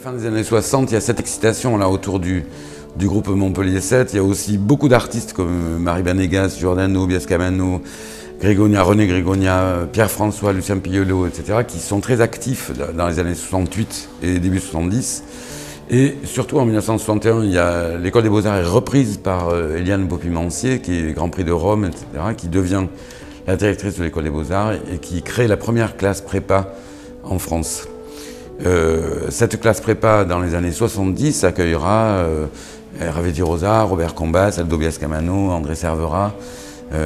fin des années 60, il y a cette excitation là autour du groupe Montpellier 7. Il y a aussi beaucoup d'artistes comme Marie Banegas, Giordano, Biascamano, Grégonia, René Grégonia, Pierre-François, Lucien Piollo, etc. qui sont très actifs dans les années 68 et début 70. Et surtout en 1961, il y a l'École des Beaux-Arts est reprise par Eliane Beaupuy-Mancier, qui est Grand Prix de Rome, etc., qui devient la directrice de l'École des Beaux-Arts et qui crée la première classe prépa en France. Cette classe prépa, dans les années 70, accueillera Hervé Di Rosa, Robert Combas, Aldo Biascamano, André Cervera,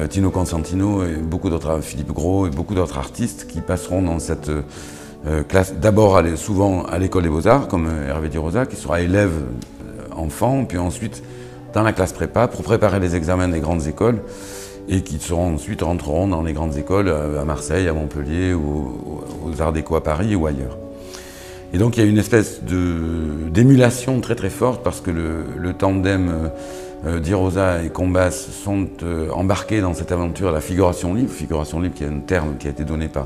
Tino Constantino, et beaucoup d'autres, Philippe Gros et beaucoup d'autres artistes qui passeront dans cette classe, d'abord souvent à l'école des Beaux-Arts, comme Hervé Di Rosa, qui sera élève enfant, puis ensuite dans la classe prépa pour préparer les examens des grandes écoles, et qui ensuite rentreront dans les grandes écoles à Marseille, à Montpellier, ou aux Arts Déco à Paris ou ailleurs. Et donc il y a une espèce d'émulation très très forte parce que le tandem Di Rosa et Combas sont embarqués dans cette aventure de la figuration libre qui est un terme qui a été donné par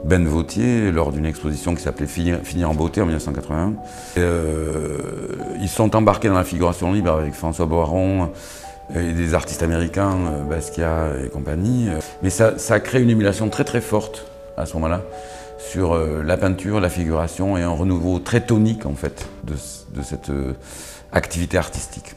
Ben Vautier lors d'une exposition qui s'appelait Finir en beauté en 1981. Ils sont embarqués dans la figuration libre avec François Boiron et des artistes américains, Basquiat et compagnie. Mais ça crée une émulation très très forte à ce moment-là sur la peinture, la figuration et un renouveau très tonique en fait de cette activité artistique.